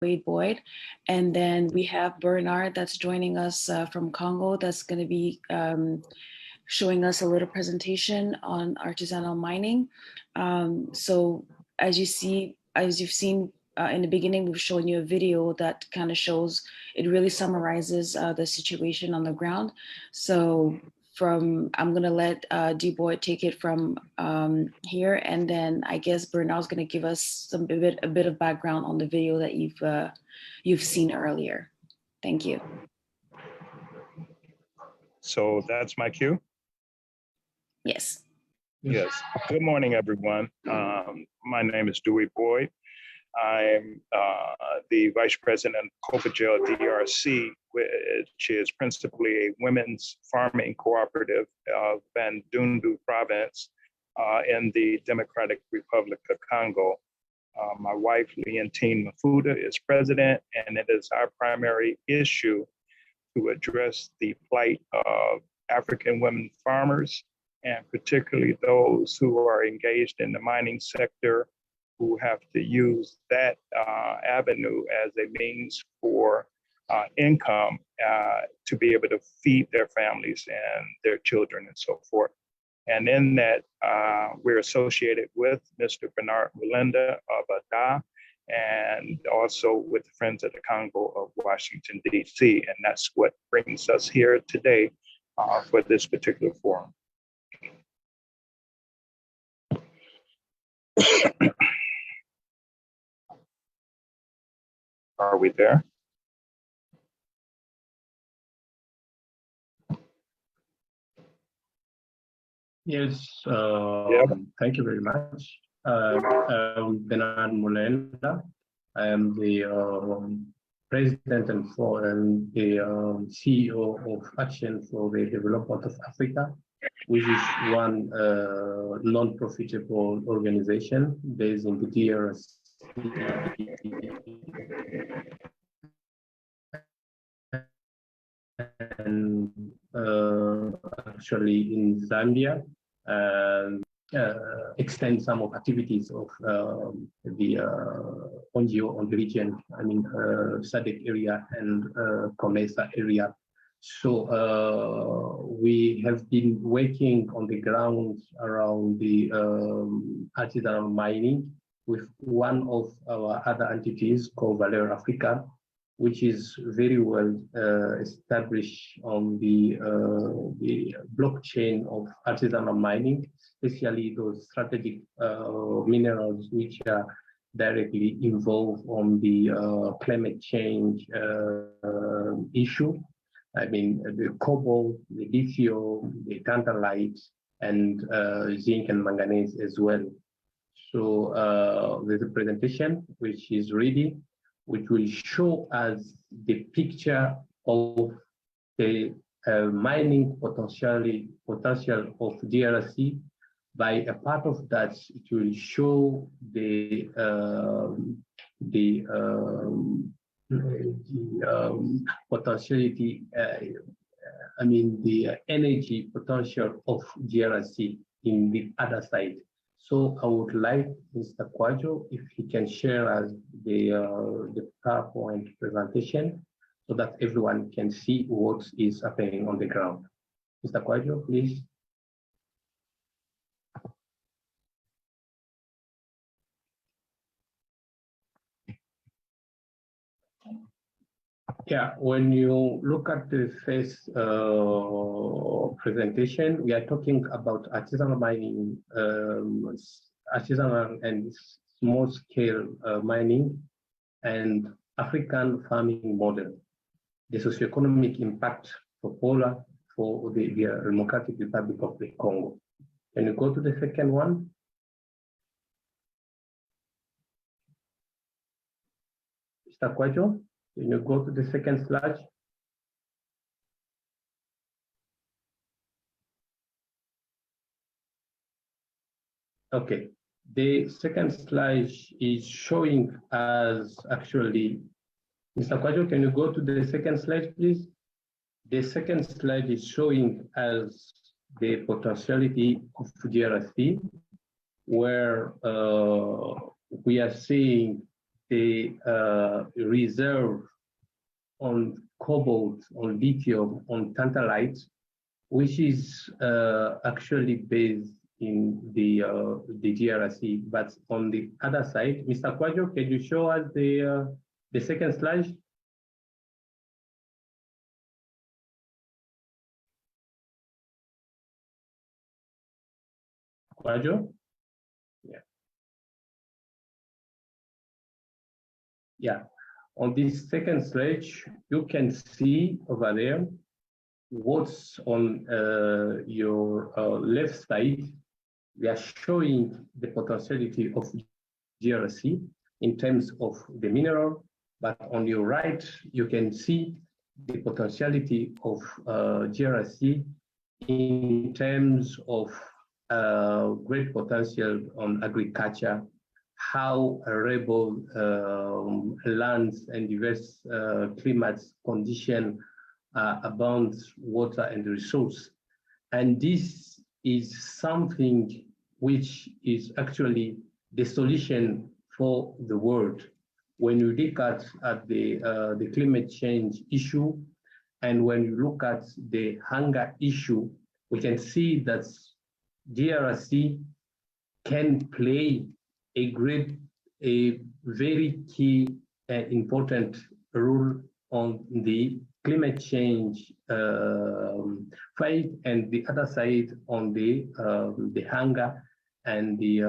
Wade Boyd. And then we have Benard that's joining us from Congo, that's going to be showing us a little presentation on artisanal mining. So as you've seen in the beginning, we've shown you a video that kind of shows, it really summarizes the situation on the ground. So I'm going to let Dewey take it from here, and then I guess Bernard's going to give us a bit of background on the video that you've seen earlier. Thank you. So that's my cue? Yes. Yes. Good morning, everyone. My name is Dewey Boyd. I'm the Vice President of Cobalt DRC, which is principally a women's farming cooperative of Bandundu province in the Democratic Republic of Congo. My wife, Leontine Mafuda, is president, and it is our primary issue to address the plight of African women farmers, and particularly those who are engaged in the mining sector, who have to use that avenue as a means for income to be able to feed their families and their children and so forth. And in that, we're associated with Mr. Benard Mulenda of AHIABGA, and also with the Friends of the Congo of Washington, D.C. And that's what brings us here today for this particular forum. Are we there? Yes, thank you very much. I'm Benard Mulenda. I am the president and the CEO of Action for the Development of Africa, which is one non-profitable organization based in the DRC. And actually in Zambia, and extend some of activities of the NGO on the region, I mean SADC area and COMESA area. So we have been working on the ground around the artisanal mining with one of our other entities called Valeur Africa, which is very well established on the blockchain of artisanal mining, especially those strategic minerals which are directly involved on the climate change issue. I mean, the cobalt, the lithium, the tantalite, and zinc and manganese as well. So there's a presentation which is ready, which will show us the picture of the mining potential of DRC. By a part of that, it will show the potentiality, I mean the energy potential of DRC in the other side. So I would like Mr. Kwajo, if he can share us the PowerPoint presentation so that everyone can see what is happening on the ground. Mr. Kwajo, please. Yeah, when you look at the first presentation, we are talking about artisanal mining, artisanal and small-scale mining, and African farming model, the socioeconomic impact for Pola for the Democratic Republic of the Congo. Can you go to the second one? Mr. Kwajo? Can you go to the second slide? Okay, the second slide is showing us actually, Mr. Kwajo, can you go to the second slide, please? The second slide is showing us the potentiality of DRC, where we are seeing the reserve on cobalt, on lithium, on tantalite, which is actually based in the DRC. But on the other side, Mr. Kwajo, can you show us the second slide? Kwajo? Yeah. Yeah. On this second slide, you can see over there what's on your left side. We are showing the potentiality of DRC in terms of the mineral, but on your right, you can see the potentiality of DRC in terms of great potential on agriculture, how arable lands and diverse climates condition abound water and resource. And this is something which is actually the solution for the world. When you look at the climate change issue, and when you look at the hunger issue, we can see that DRC can play a very key and important role on the climate change fight, and the other side on the hunger and the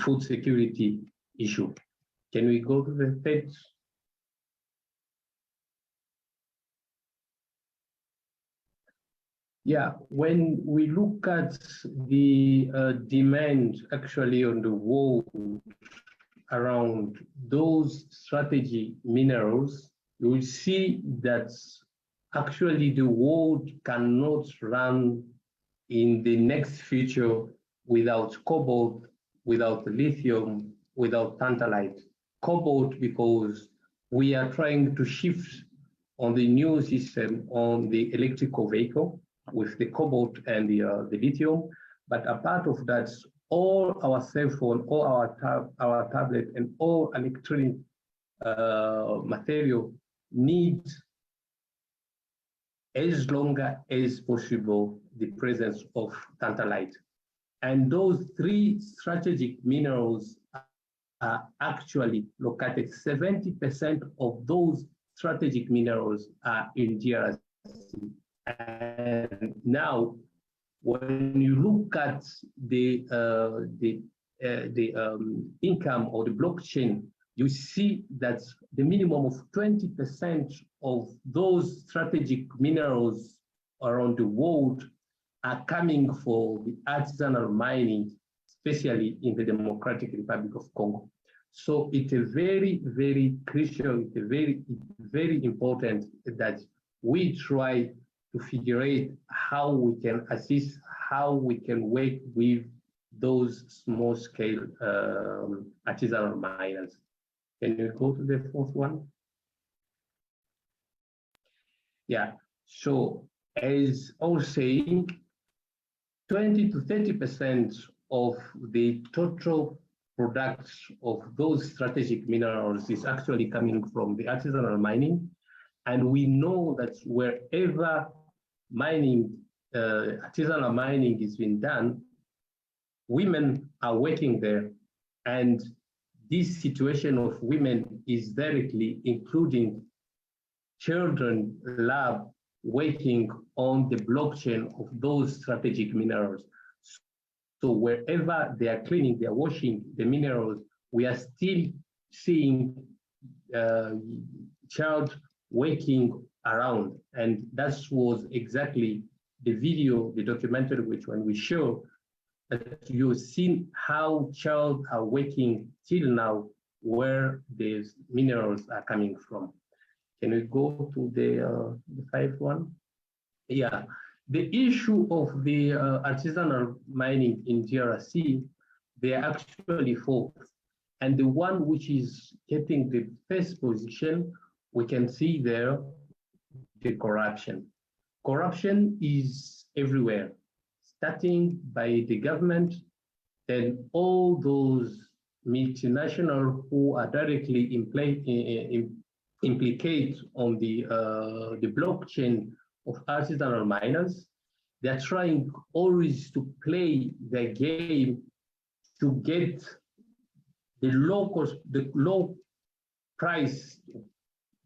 food security issue. Can we go to the page? Yeah, when we look at the demand actually on the world around those strategic minerals, you will see that actually the world cannot run in the next future without cobalt, without lithium, without tantalite. Cobalt, because we are trying to shift on the new system on the electrical vehicle with the cobalt and the lithium. But apart of that, all our cell phone, all our tablet, and all electronic material needs as long as possible the presence of tantalite. And those three strategic minerals are actually located. 70% of those strategic minerals are in DRC. And now, when you look at the income or the blockchain, you see that the minimum of 20% of those strategic minerals around the world are coming for the artisanal mining, especially in the Democratic Republic of Congo. So it's a very, very crucial, it's a very, very important that we try to figure out how we can assist, how we can work with those small-scale artisanal miners. Can you go to the fourth one? Yeah, so as I was saying, 20 to 30% of the total products of those strategic minerals is actually coming from the artisanal mining. And we know that wherever mining, artisanal mining is being done, women are working there. And this situation of women is directly including children lab working on the blockchain of those strategic minerals. So wherever they are cleaning, they are washing the minerals, we are still seeing child working around. And that was exactly the video, the documentary, which when we show that you've seen how child are working till now, where these minerals are coming from. Can we go to the fifth one? Yeah, the issue of the artisanal mining in DRC, they are actually four. And the one which is getting the first position, we can see there the corruption. Corruption is everywhere, starting by the government, then all those multinationals who are directly implicate on the blockchain of artisanal miners, they're trying always to play their game to get the low price,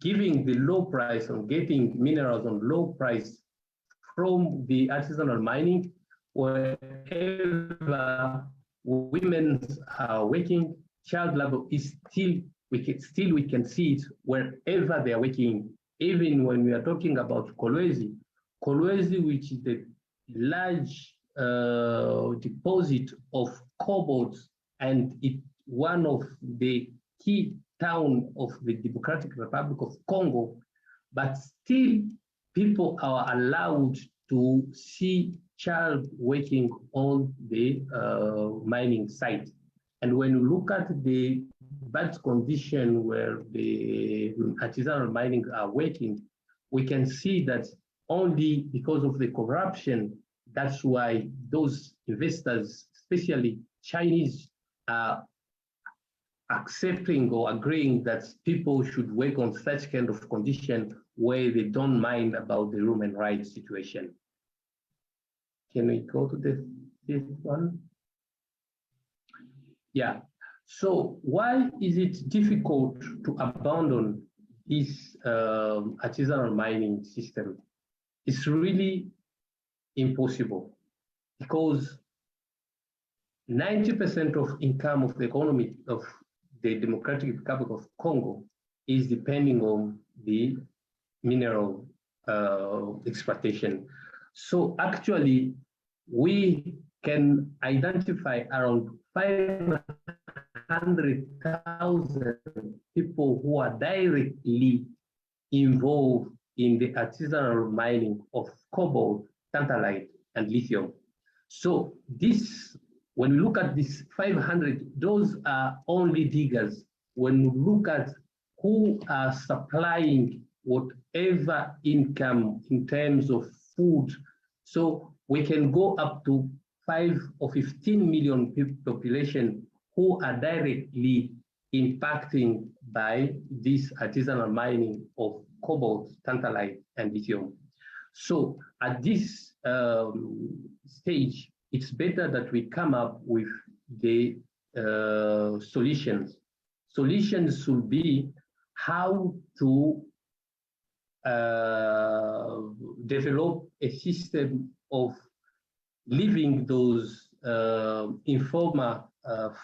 giving the low price on getting minerals on low price from the artisanal mining, wherever women are working, child labor is still, we can see it wherever they are working. Even when we are talking about Kolwezi, which is the large deposit of cobalt, and it's one of the key town of the Democratic Republic of Congo, but still people are allowed to see child working on the mining site. And when you look at the bad condition where the artisanal mining are working, we can see that only because of the corruption, that's why those investors, especially Chinese, are accepting or agreeing that people should work on such kind of condition where they don't mind about the human rights situation. Can we go to this one? Yeah. So why is it difficult to abandon this artisanal mining system? It's really impossible, because 90% of income of the economy of the Democratic Republic of Congo is depending on the mineral exploitation. So actually, we can identify around 500,000 people who are directly involved in the artisanal mining of cobalt, tantalite, and lithium. So this, when we look at this 500, those are only diggers. When we look at who are supplying whatever income in terms of food, so we can go up to 5 or 15 million population who are directly impacting by this artisanal mining of cobalt, tantalite, and lithium. So at this stage, it's better that we come up with the solutions. Solutions should be how to develop a system of leaving those informal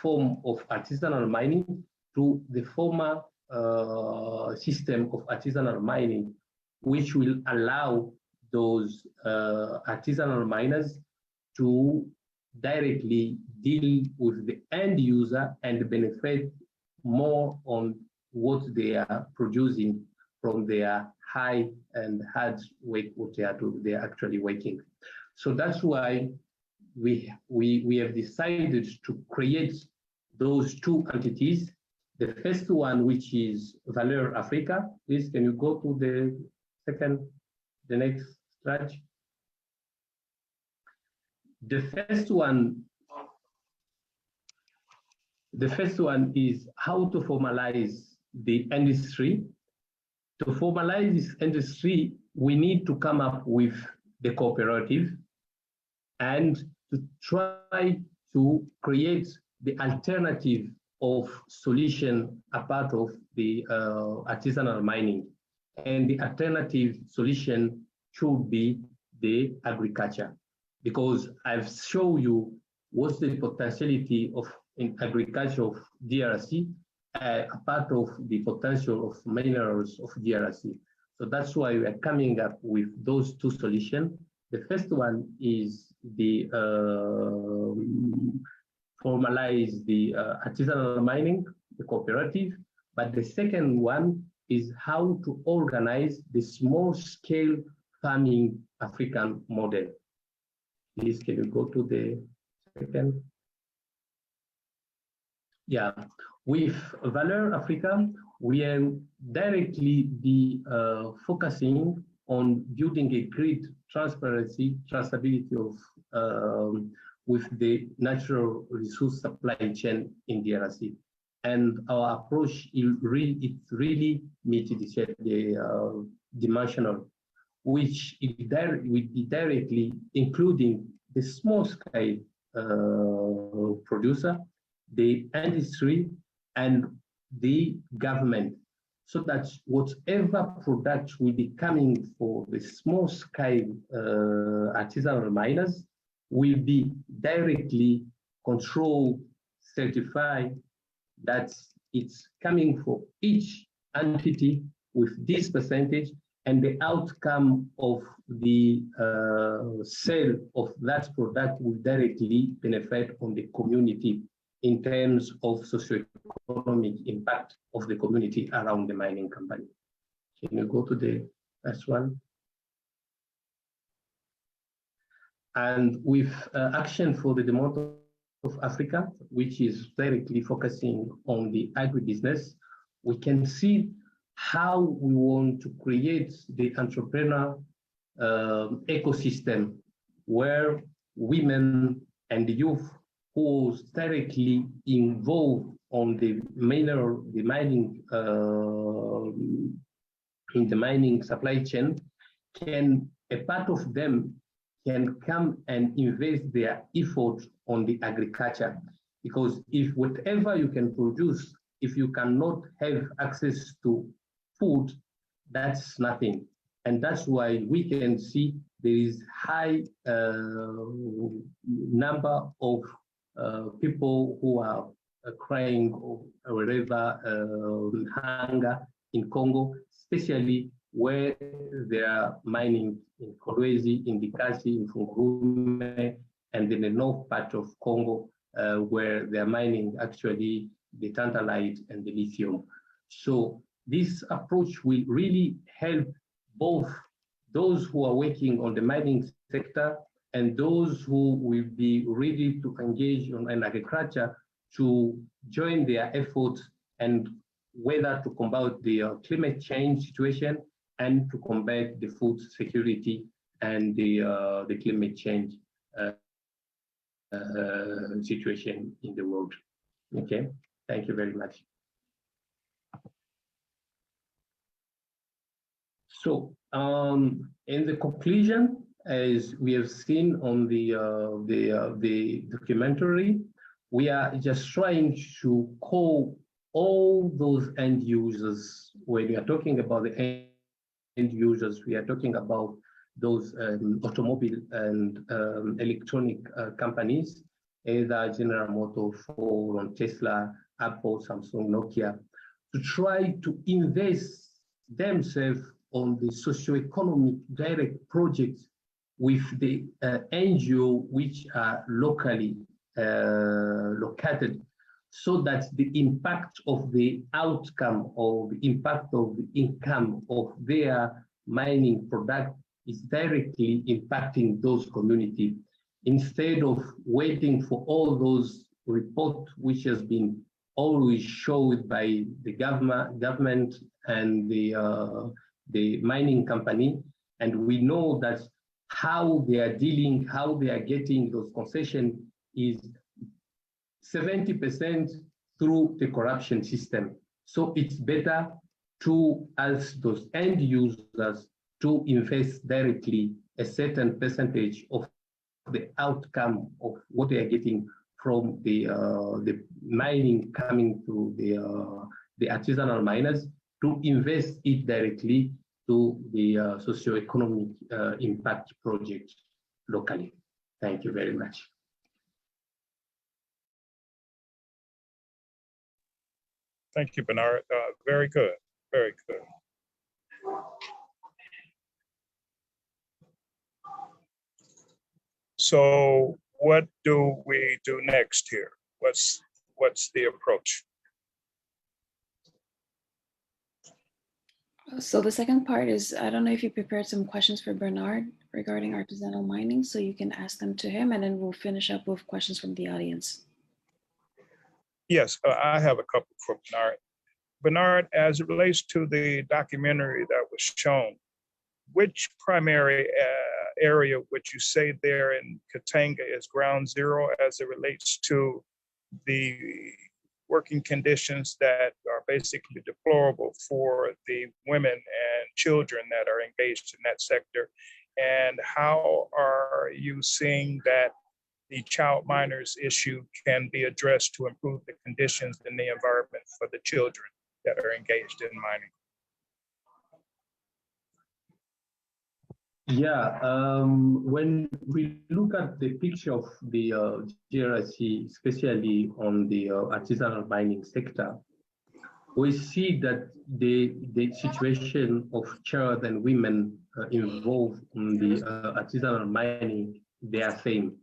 form of artisanal mining to the formal system of artisanal mining, which will allow those artisanal miners to directly deal with the end user and benefit more on what they are producing from their high and hard work, what they are actually working. So that's why we have decided to create those two entities. The first one, which is Valeur Africa. Please, can you go to the next slide? The first one is how to formalize the industry. To formalize this industry, we need to come up with the cooperative and to try to create the alternative of solution apart of the artisanal mining. And the alternative solution should be the agriculture, because I've shown you what's the potentiality of in agriculture of DRC, apart of the potential of minerals of DRC. So that's why we are coming up with those two solutions. The first one is the formalize the artisanal mining, the cooperative, but the second one is how to organize the small-scale farming African model. Please, can you go to the second? Yeah, with Valeur Africa, we are directly focusing on building a grid transparency, traceability of with the natural resource supply chain in DRC. And our approach is really multi-dimensional, which will be directly including the small scale producer, the industry, and the government, so that whatever product will be coming for the small scale artisanal miners will be directly controlled, certified, that it's coming for each entity with this percentage, and the outcome of the sale of that product will directly benefit on the community in terms of socioeconomic impact of the community around the mining company. Can you go to the next one? And with Action for the Development of Africa, which is directly focusing on the agribusiness, we can see how we want to create the entrepreneur ecosystem where women and youth who are directly involved on the mining in the mining supply chain a part of them can come and invest their effort on the agriculture. Because if whatever you can produce, if you cannot have access to food, that's nothing. And that's why we can see there is high number of people who are crying or wherever hunger in Congo, especially where they are mining in Kolwezi, in Dikasi, in Fungurume, and in the north part of Congo, where they are mining actually the Tantalite and the Lithium. So this approach will really help both those who are working on the mining sector and those who will be ready to engage in agriculture to join their efforts and whether to combat the climate change situation and to combat the food security and the climate change situation in the world. Okay, thank you very much. So, in the conclusion, as we have seen on the documentary, we are just trying to call all those end users. When we are talking about the end users, we are talking about those automobile and electronic companies, either General Motors, Ford, Tesla, Apple, Samsung, Nokia, to try to invest themselves on the socio-economic direct projects with the NGO which are locally located, so that the impact of the outcome or the impact of the income of their mining product is directly impacting those communities, instead of waiting for all those reports which has been always showed by the government and the mining company. And we know that how they are dealing, how they are getting those concessions is 70% through the corruption system. So it's better to ask those end users to invest directly a certain percentage of the outcome of what they are getting from the mining coming through the artisanal miners, to invest it directly to the socio-economic impact project locally. Thank you very much. Thank you, Benard. Very good, very good. So what do we do next here? What's the approach? So the second part is, I don't know if you prepared some questions for Benard regarding artisanal mining, so you can ask them to him, and then we'll finish up with questions from the audience. Yes, I have a couple for Benard. Benard, as it relates to the documentary that was shown, which primary area, which you say there in Katanga is ground zero as it relates to the working conditions that are basically deplorable for the women and children that are engaged in that sector? And how are you seeing that the child minors issue can be addressed to improve the conditions in the environment for the children that are engaged in mining? Yeah, when we look at the picture of the GRC, especially on the artisanal mining sector, we see that the situation of child and women involved in the artisanal mining, they are same.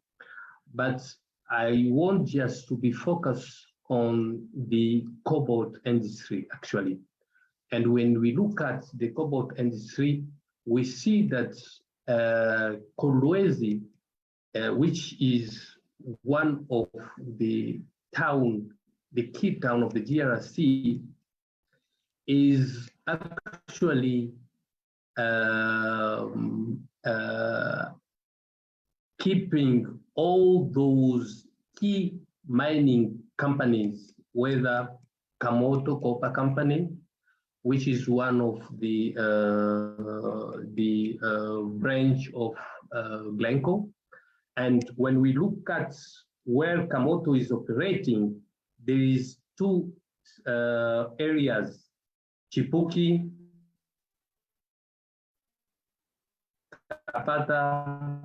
But I want just to be focused on the cobalt industry, actually. And when we look at the cobalt industry, we see that Kolwezi, which is one of the key town of the DRC, is actually keeping all those key mining companies, whether Kamoto Copper Company, which is one of the branch of Glencore. And when we look at where Kamoto is operating, there is two areas, Chipuki, Kapata,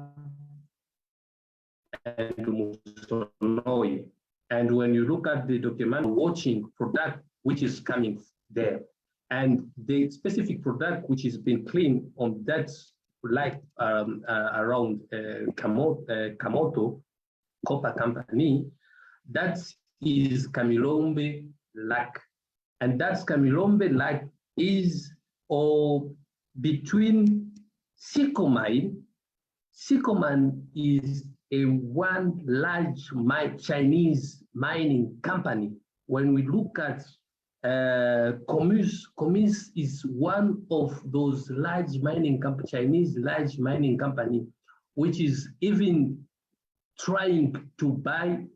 and Musonoi. And when you look at the document, watching product which is coming there, and the specific product which has been cleaned on that, like around Kamoto Copper Company, that is Kamilombe Lake. And that Kamilombe Lake is between Sycomine. Sycomine is one large Chinese mining company. When we look at Comus is one of those large mining Chinese large mining company, which is even trying to buy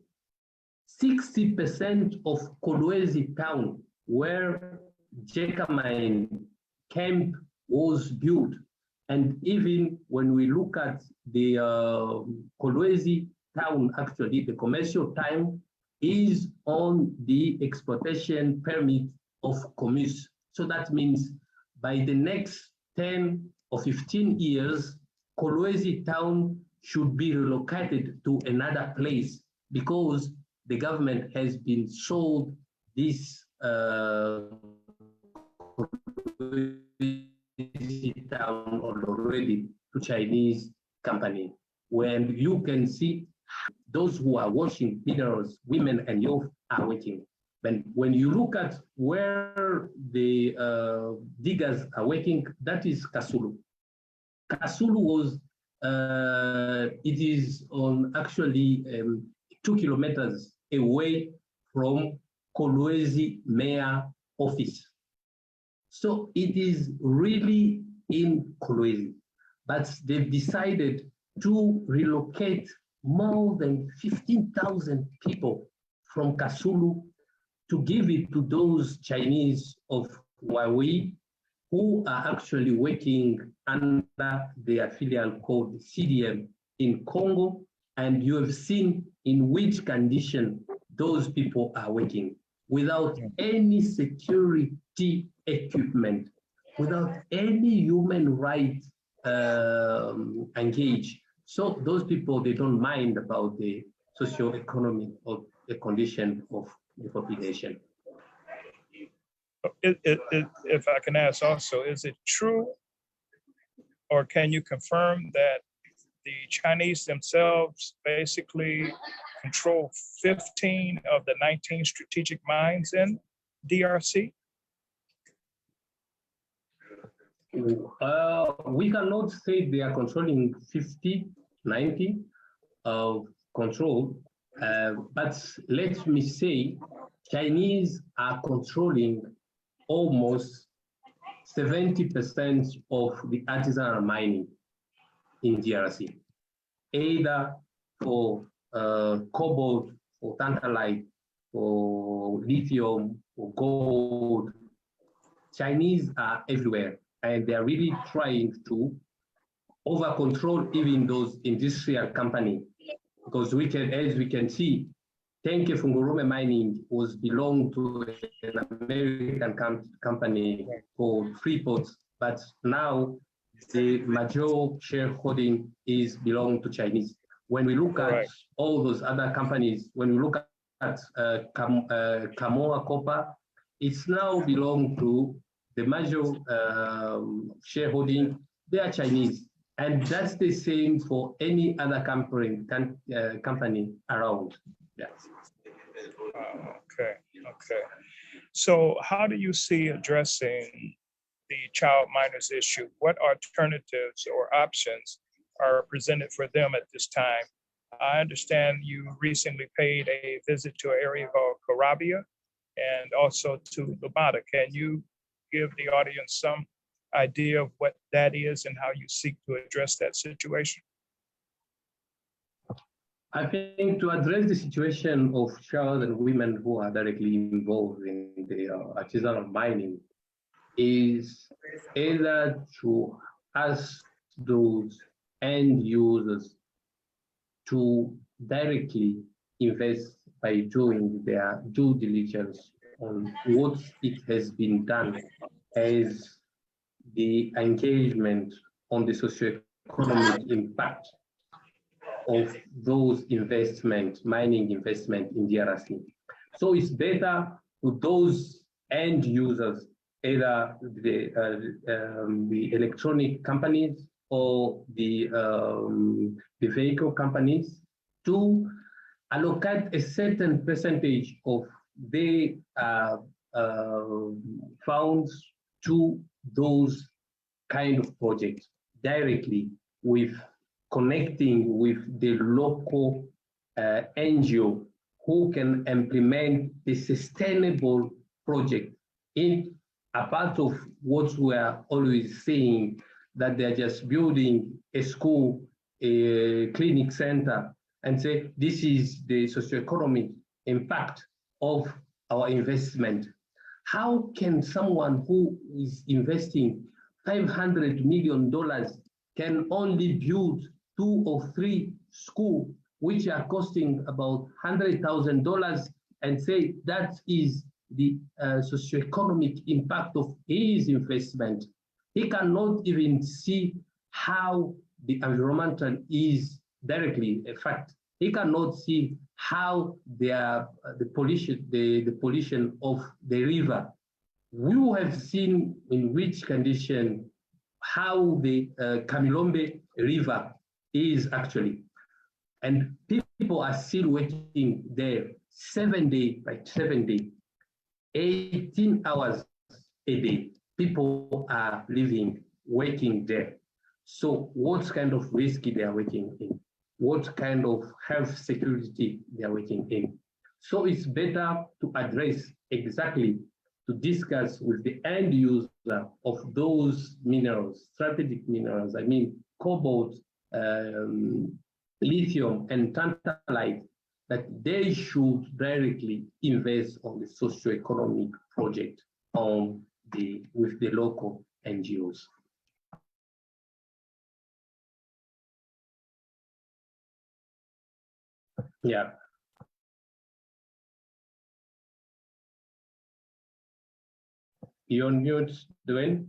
60% of Kolwezi town, where Jacamine camp was built. And even when we look at the Kolwezi town, actually the commercial town is on the exploitation permit of Comus. So that means by the next 10 or 15 years, Kolwezi town should be relocated to another place because the government has been sold this town already to Chinese company. When you can see those who are washing minerals, women and youth are working. But when you look at where the diggers are working, that is Kasulu. Kasulu was, it is on actually 2 kilometers away from Kolwezi mayor office. So it is really in Kolwezi, but they've decided to relocate more than 15,000 people from Kasulu to give it to those Chinese of Huawei who are actually working under the affiliate called CDM in Congo. And you have seen in which condition those people are working without any security equipment, without any human rights engaged. So those people, they don't mind about the socio-economic or the condition of the population. If I can ask also, is it true or can you confirm that the Chinese themselves basically control 15 of the 19 strategic mines in DRC? We cannot say they are controlling 50, 90 of control, but let me say Chinese are controlling almost 70% of the artisanal mining. in DRC, either for cobalt, for tantalite, for lithium, for gold. Chinese are everywhere, and they are really trying to over control even those industrial companies, because as we can see, Tenke Fungurume Mining was belonged to an American company called Freeport, but now the major shareholding is belong to Chinese. When we look at all those other companies, when we look at Kamoa Copper, it's now belong to the major shareholding, they are Chinese. And that's the same for any other company around. Yes. Okay. So how do you see addressing the child minors issue? What alternatives or options are presented for them at this time? I understand you recently paid a visit to an area called Carabia and also to Lubada. Can you give the audience some idea of what that is and how you seek to address that situation? I think to address the situation of child and women who are directly involved in the artisanal mining is either to ask those end users to directly invest by doing their due diligence on what it has been done as the engagement on the socioeconomic impact of those mining investment in DRC. So it's better to those end users, either the electronic companies or the vehicle companies, to allocate a certain percentage of their funds to those kind of projects directly, with connecting with the local NGO who can implement the sustainable project. In a part of what we are always saying, that they're just building a school, a clinic center, and say this is the socioeconomic impact of our investment. How can someone who is investing $500 million can only build 2 or 3 schools, which are costing about $100,000, and say that is the socioeconomic impact of his investment? He cannot even see how the environmental is directly a fact. He cannot see how the pollution of the river. We have seen in which condition how the Kamilombe River is actually, and people are still working there 7 days by 7 days, 18 hours a day. People are living, working there. So what kind of risk they are working in? What kind of health security they are working in? So it's better to address exactly, to discuss with the end user of those minerals, strategic minerals, I mean cobalt, lithium, and tantalite, that they should directly invest on the socio-economic project with the local NGOs. Yeah. You're on mute, Dewey.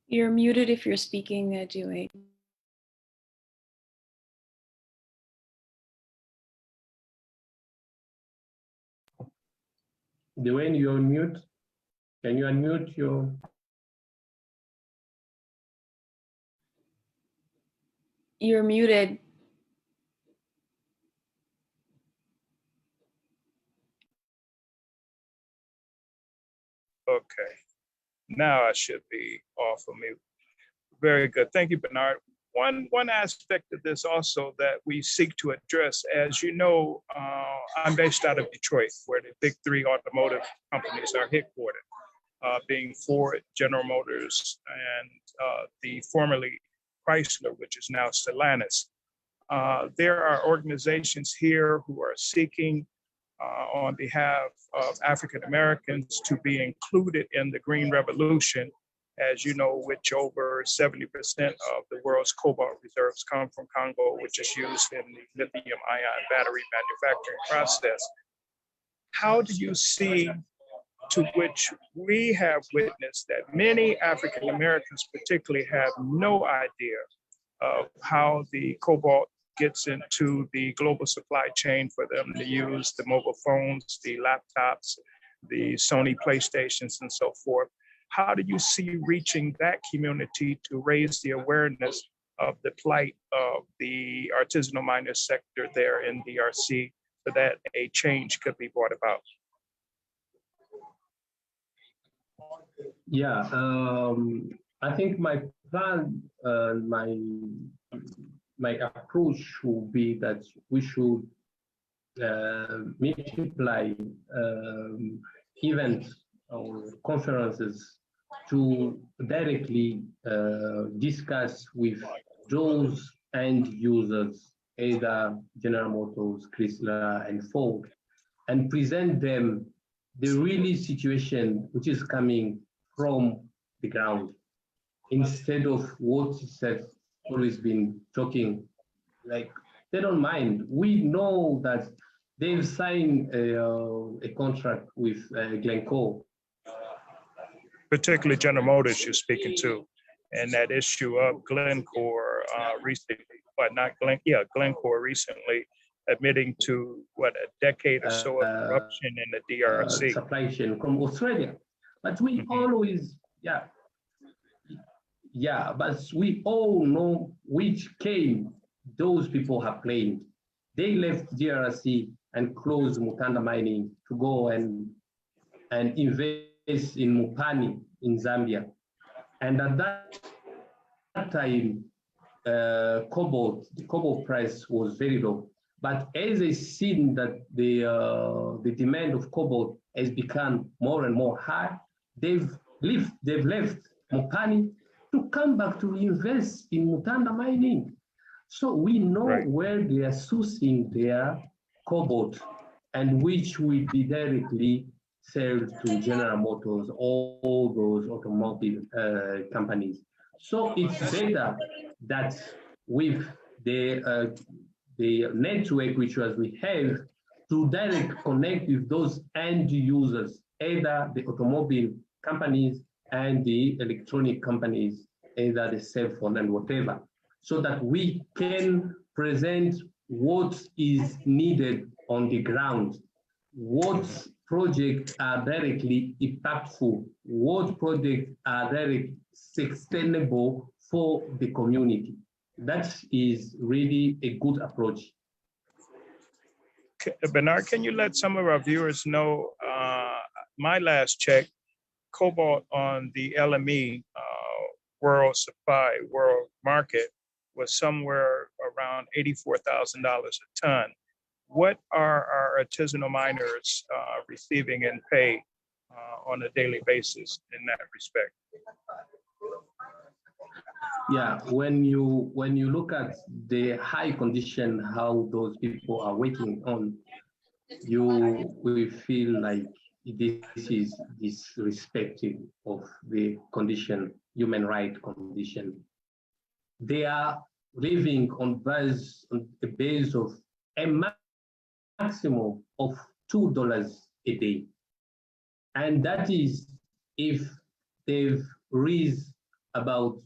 You're muted if you're speaking, Dewey. Dewey, you're on mute. Can you unmute your? You're muted. Okay, now I should be off of mute. Very good, thank you, Benard. One aspect of this also that we seek to address, as you know, I'm based out of Detroit, where the big 3 automotive companies are headquartered, being Ford, General Motors, and the formerly Chrysler, which is now Stellantis. There are organizations here who are seeking on behalf of African Americans to be included in the Green Revolution. As you know, which over 70% of the world's cobalt reserves come from Congo, which is used in the lithium-ion battery manufacturing process. How do you see, to which we have witnessed that many African Americans particularly have no idea of how the cobalt gets into the global supply chain for them to use the mobile phones, the laptops, the Sony PlayStations, and so forth? How do you see reaching that community to raise the awareness of the plight of the artisanal miner sector there in DRC so that a change could be brought about? Yeah, I think my plan, my approach would be that we should multiply events or conferences to directly discuss with those end users, either General Motors, Chrysler, and Ford, and present them the really situation which is coming from the ground, instead of what has always been talking. Like, they don't mind. We know that they've signed a contract with Glencore. Particularly General Motors you're speaking to, and that issue of Glencore recently, but not Glencore recently admitting to what, a decade or so of corruption in the DRC. Supply chain from Australia. But we always, but we all know which game those people have played. They left DRC and closed Mutanda mining to go and invest in Mupani in Zambia. And at that time, the cobalt price was very low. But as they seen that the demand of cobalt has become more and more high, they've left Mupani to come back to invest in Mutanda mining. So we know where they are sourcing their cobalt, and which will be directly sold to General Motors, all those automobile companies. So it's better that with the network which we have, to direct connect with those end users, either the automobile companies and the electronic companies, either the cell phone and whatever, so that we can present what is needed on the ground, what projects are directly impactful, what projects are very sustainable for the community. That is really a good approach. Benard, can you let some of our viewers know, my last check, cobalt on the LME world supply, world market was somewhere around $84,000 a ton. What are our artisanal miners receiving in pay on a daily basis in that respect? Yeah, when you look at the high condition, how those people are working on, you will feel like this is disrespecting of the condition, human right condition. They are living on the base of a maximum of $2 a day. And that is if they've raised about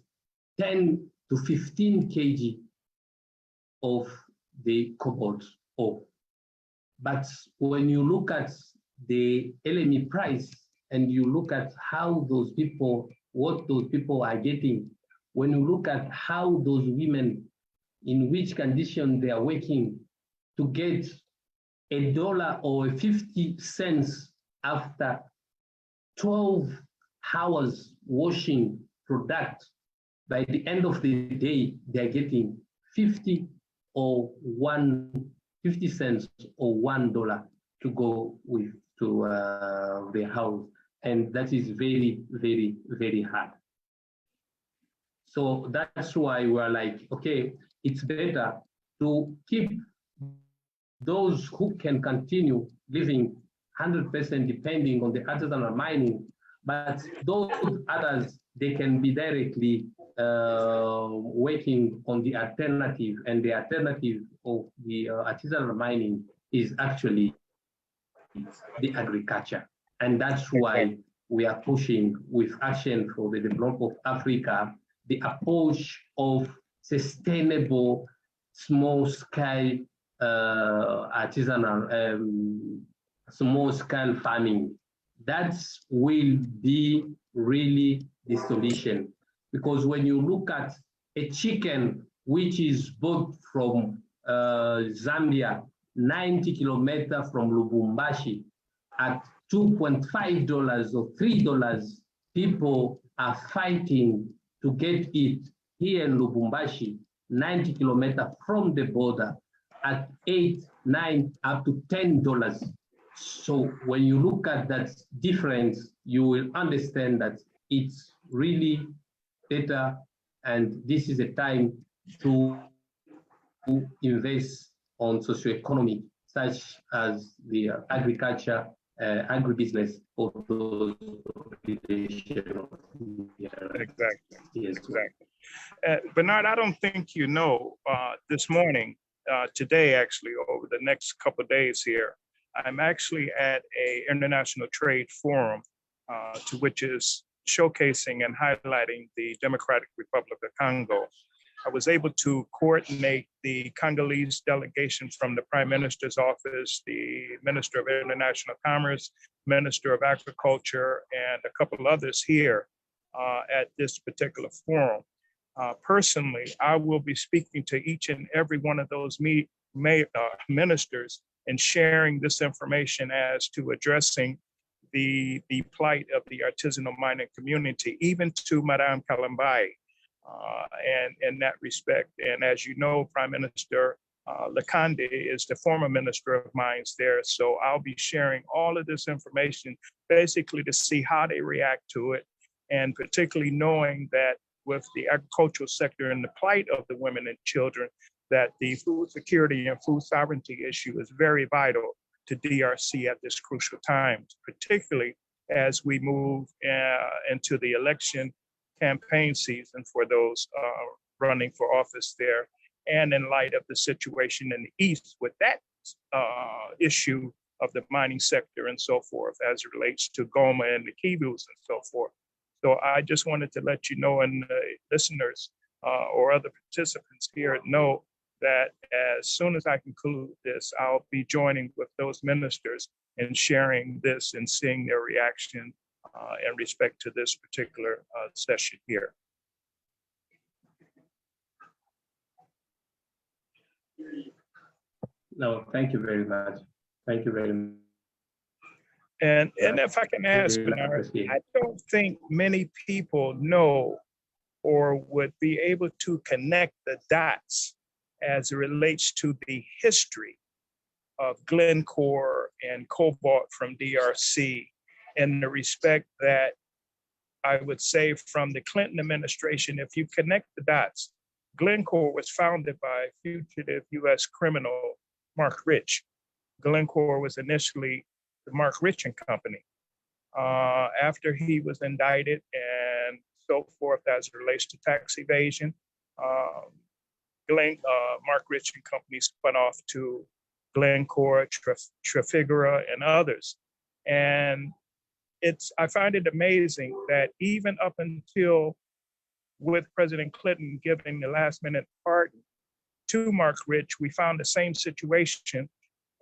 10 to 15 kg of the cobalt ore. But when you look at the LME price and you look at how those people, what those people are getting, when you look at how those women, in which condition they are working to get $1 or 50 cents after 12 hours washing product, by the end of the day, they're getting 50 cents or $1 to go with to their house. And that is very, very, very hard. So that's why we're like, okay, it's better to keep those who can continue living 100% depending on the artisanal mining, but those others, they can be directly working on the alternative, and the alternative of the artisanal mining is actually the agriculture. And that's why we are pushing with Action for the Development of Africa, the approach of sustainable small-scale artisanal, small-scale farming. That will be really the solution. Because when you look at a chicken which is bought from Zambia, 90 kilometers from Lubumbashi, at $2.5 or $3, people are fighting to get it here in Lubumbashi, 90 kilometers from the border, at $8, $9, up to $10. So when you look at that difference, you will understand that it's really better, and this is a time to invest on socioeconomic, such as the agriculture, agribusiness, for those Exactly. Yes, exactly. Benard, I don't think you know, this morning, today actually, over the next couple of days here, I'm actually at a international trade forum, to which is showcasing and highlighting the Democratic Republic of Congo. I was able to coordinate the Congolese delegation from the Prime Minister's office, the Minister of International Commerce, Minister of Agriculture, and a couple others here at this particular forum. Personally, I will be speaking to each and every one of those ministers and sharing this information as to addressing the plight of the artisanal mining community, even to Madame Kalambai, and in that respect. And as you know, Prime Minister Lekande is the former Minister of Mines there. So I'll be sharing all of this information basically to see how they react to it, and particularly knowing that with the agricultural sector and the plight of the women and children, that the food security and food sovereignty issue is very vital to DRC at this crucial time, particularly as we move into the election campaign season for those running for office there, and in light of the situation in the East with that issue of the mining sector and so forth, as it relates to Goma and the Kivus and so forth. So I just wanted to let you know, and listeners or other participants here know, that as soon as I conclude this, I'll be joining with those ministers and sharing this and seeing their reaction in respect to this particular session here. No, thank you very much. Thank you very much. And if I can ask, Benard, I don't think many people know or would be able to connect the dots as it relates to the history of Glencore and Cobalt from DRC, in the respect that I would say from the Clinton administration, if you connect the dots, Glencore was founded by fugitive US criminal Mark Rich. Glencore was initially the Mark Rich and Company. After he was indicted and so forth as it relates to tax evasion, Mark Rich and Company spun off to Glencore, Trafigura, and others. And I find it amazing that even up until with President Clinton giving the last minute pardon to Mark Rich, we found the same situation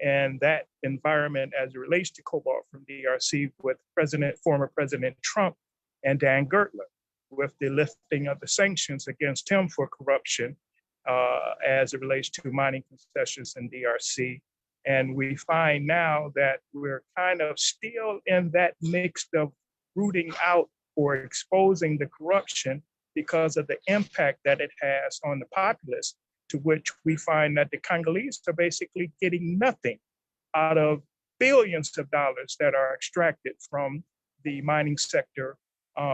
and that environment as it relates to cobalt from DRC with former President Trump and Dan Gertler, with the lifting of the sanctions against him for corruption as it relates to mining concessions in DRC. And we find now that we're kind of still in that mix of rooting out or exposing the corruption because of the impact that it has on the populace, to which we find that the Congolese are basically getting nothing out of billions of dollars that are extracted from the mining sector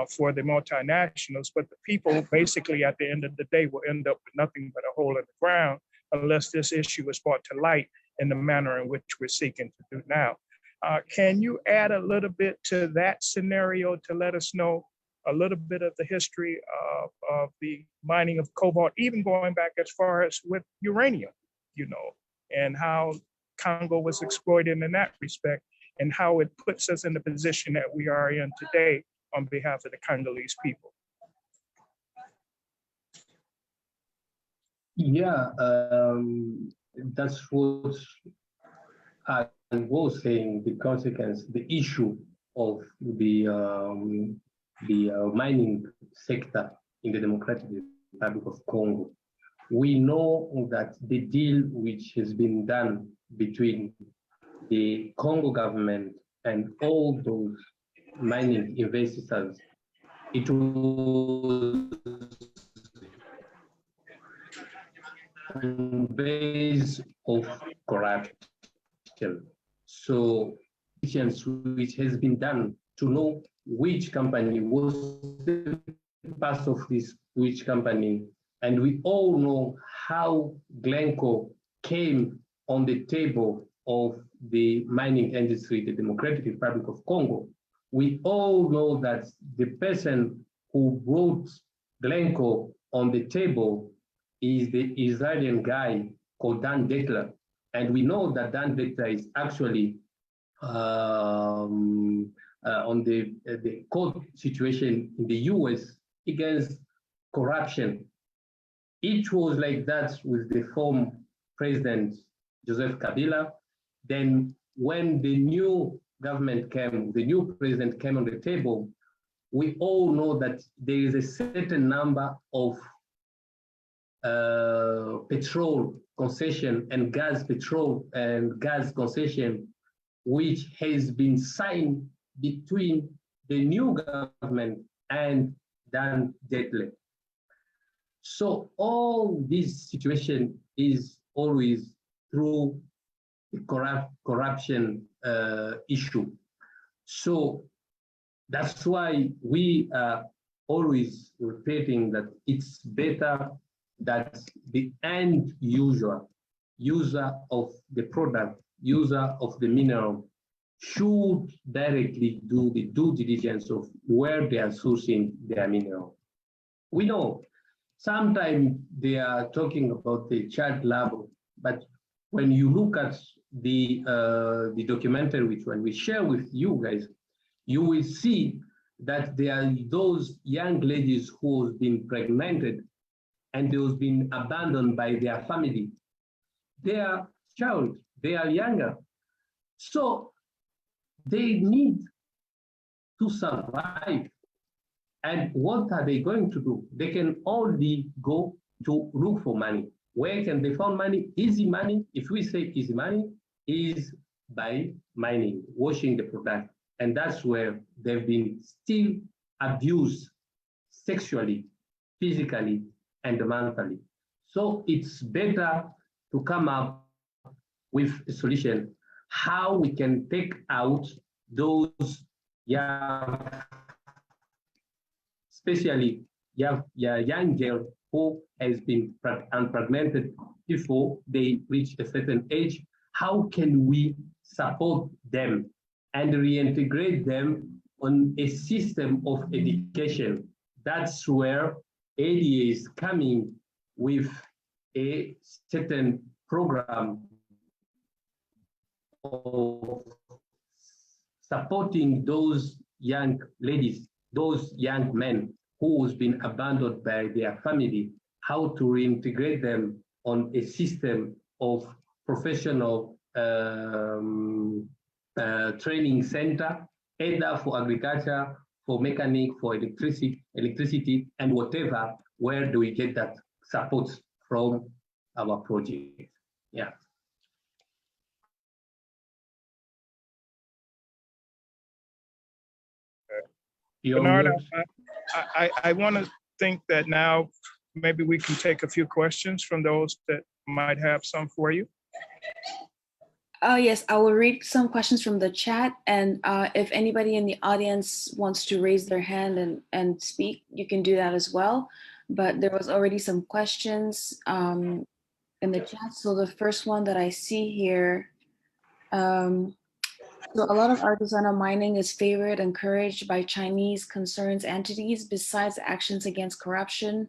for the multinationals, but the people basically at the end of the day will end up with nothing but a hole in the ground unless this issue is brought to light in the manner in which we're seeking to do now. Can you add a little bit to that scenario to let us know a little bit of the history of the mining of cobalt, even going back as far as with uranium, you know, and how Congo was exploited in that respect, and how it puts us in the position that we are in today on behalf of the Congolese people? Yeah, that's what I was saying, the consequence, the issue of the mining sector in the Democratic Republic of Congo. We know that the deal which has been done between the Congo government and all those mining investors, it was based of corruption. So, which has been done to know which company was the part of this, which company, and we all know how Glencore came on the table of the mining industry, the Democratic Republic of Congo. We all know that the person who brought Glencore on the table is the Israeli guy called Dan Dettler. And we know that Dan Dettler is actually on the court situation in the US against corruption. It was like that with the former President Joseph Kabila. Then when the new government came, the new president came on the table, we all know that there is a certain number of petrol concession and gas concession which has been signed between the new government and Dan Dettler. So all this situation is always through the corruption issue. So that's why we are always repeating that it's better that the end user of the product, user of the mineral, should directly do the due diligence of where they are sourcing their mineral. We know sometimes they are talking about the child labor, but when you look at the documentary, which one we share with you guys, you will see that there are those young ladies who have been pregnant and they have been abandoned by their family. They are child, they are younger. So they need to survive. And what are they going to do? They can only go to look for money. Where can they find money? Easy money, if we say easy money, is by mining, washing the product. And that's where they've been still abused sexually, physically, and mentally. So it's better to come up with a solution, how we can take out those young, especially young girl who has been impregnated before they reach a certain age. How can we support them and reintegrate them on a system of education? That's where ADA is coming with a certain program of supporting those young ladies, those young men who's been abandoned by their family, how to reintegrate them on a system of professional training center, either for agriculture, for mechanic, for electricity, and whatever, where do we get that support from our project? Yeah. Benard, I want to think that now maybe we can take a few questions from those that might have some for you. Yes, I will read some questions from the chat, and if anybody in the audience wants to raise their hand and speak, you can do that as well. But there was already some questions in the chat. So the first one that I see here, so a lot of artisanal mining is favored and encouraged by Chinese concerns entities besides actions against corruption.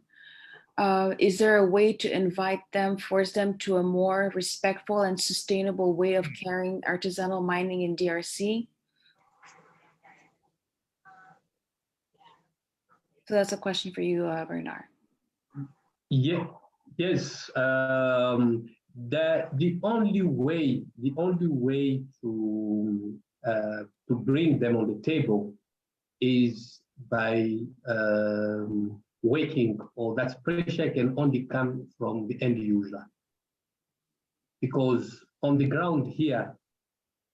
Is there a way to invite them, force them to a more respectful and sustainable way of carrying artisanal mining in DRC? So that's a question for you, Bernard. Yeah, yes. The only way to bring them on the table is by working, or that pressure can only come from the end user. Because on the ground here,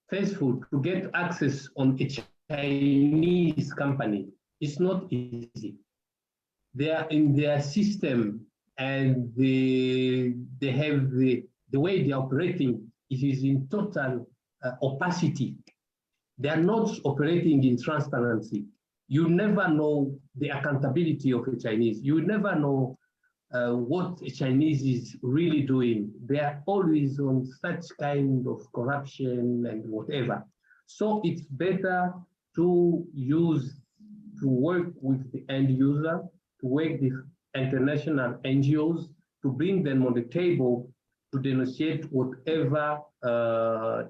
faithful to get access on a Chinese company is not easy. They are in their system, and they have the way they're operating, it is in total opacity. They are not operating in transparency. You never know the accountability of a Chinese. You never know what a Chinese is really doing. They are always on such kind of corruption and whatever. So it's better to work with the end user, to work with international NGOs, to bring them on the table to demonstrate whatever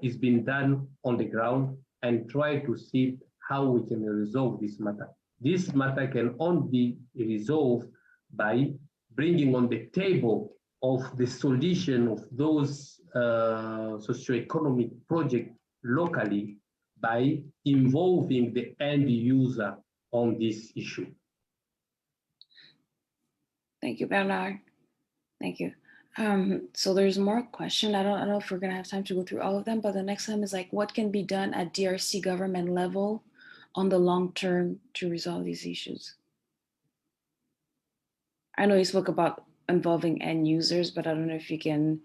is being done on the ground and try to see how we can resolve this matter. This matter can only be resolved by bringing on the table of the solution of those socioeconomic projects locally by involving the end user on this issue. Thank you, Bernard. Thank you. So there's more question. I don't know if we're gonna have time to go through all of them, but the next time is like, what can be done at DRC government level on the long term to resolve these issues? I know you spoke about involving end users, but I don't know if you can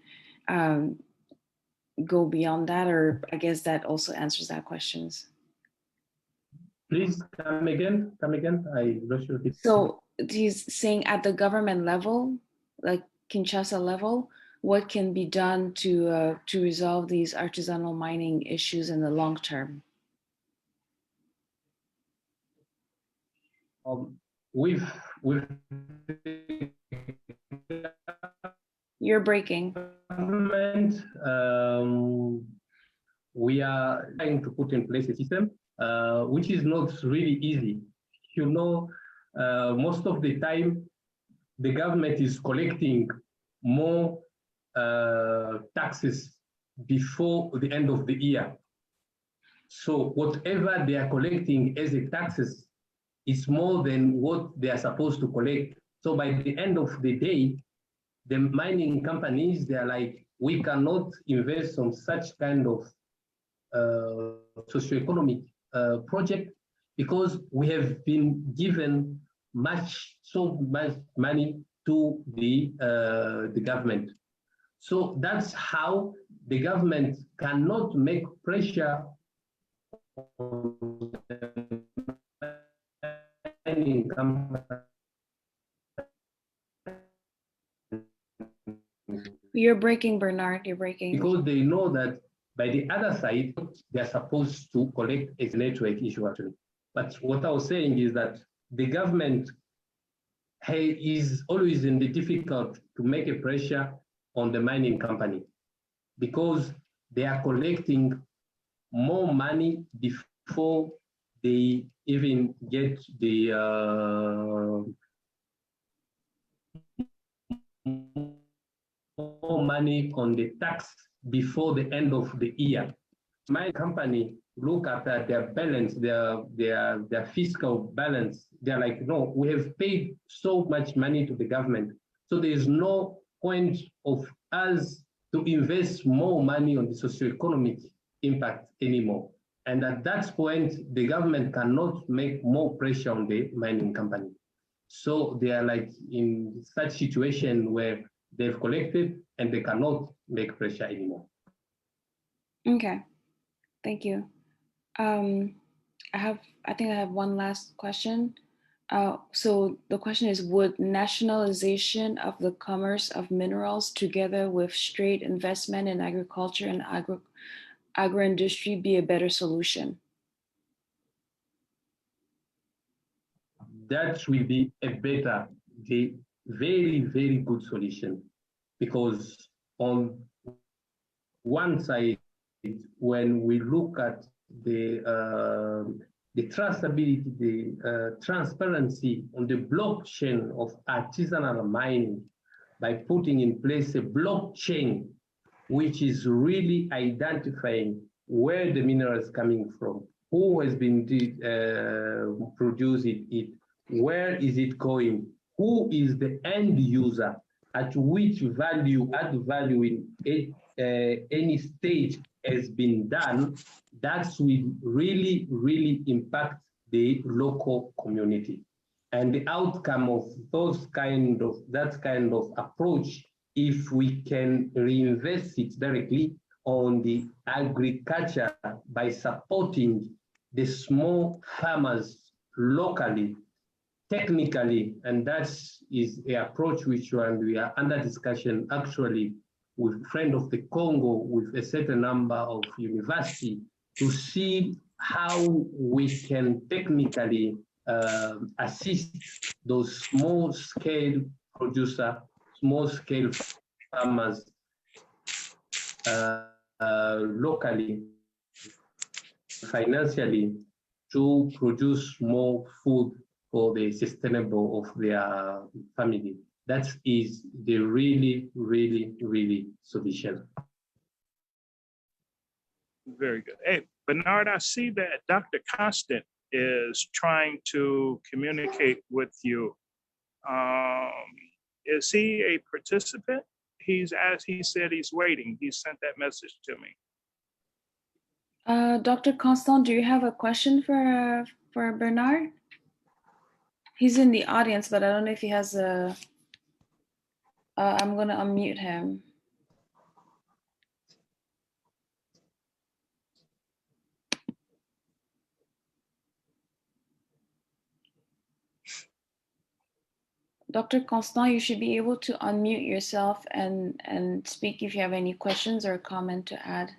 go beyond that, or I guess that also answers that questions. Please come again. I lost your picture. So he's saying at the government level, like Kinshasa level, what can be done to resolve these artisanal mining issues in the long term? With You're breaking. Government, we are trying to put in place a system which is not really easy. You know, most of the time, the government is collecting more taxes before the end of the year. So whatever they are collecting as a taxes is more than what they are supposed to collect. So by the end of the day, the mining companies, they're like, we cannot invest on such kind of socioeconomic project because we have been given so much money to the government. So that's how the government cannot make pressure on the mining company. You're breaking, Bernard. You're breaking. Because they know that by the other side, they're supposed to collect a network issue actually. But what I was saying is that the government is always in the difficult to make a pressure on the mining company because they are collecting more money before they even get the more money on the tax before the end of the year. My company look at their balance, their fiscal balance. They're like, no, we have paid so much money to the government, so there is no point of us to invest more money on the socioeconomic impact anymore. And at that point, the government cannot make more pressure on the mining company. So they are like in such situation where they've collected and they cannot make pressure anymore. Okay, thank you. I think I have one last question. So the question is, would nationalization of the commerce of minerals together with straight investment in agriculture and agro-industry be a better solution? That will be a better, very, very good solution, because on one side, when we look at the traceability, the transparency on the blockchain of artisanal mining, by putting in place a blockchain which is really identifying where the mineral is coming from, who has been producing it, where is it going, who is the end user, at which value, add value in any stage has been done, that will really, really impact the local community. And the outcome of that kind of approach, if we can reinvest it directly on the agriculture by supporting the small farmers locally, technically, and that is the approach which we are under discussion actually with friends of the Congo, with a certain number of universities, to see how we can technically assist those small-scale producers, small-scale farmers locally, financially, to produce more food for the sustainable of their family. That is the really, really, really solution. Very good. Hey, Benard, I see that Dr. Constant is trying to communicate with you. Is he a participant? He said he's waiting. He sent that message to me. Dr. Constant, do you have a question for Benard? He's in the audience, but I don't know if he has a. I'm going to unmute him. Dr. Constant, you should be able to unmute yourself and speak if you have any questions or comment to add.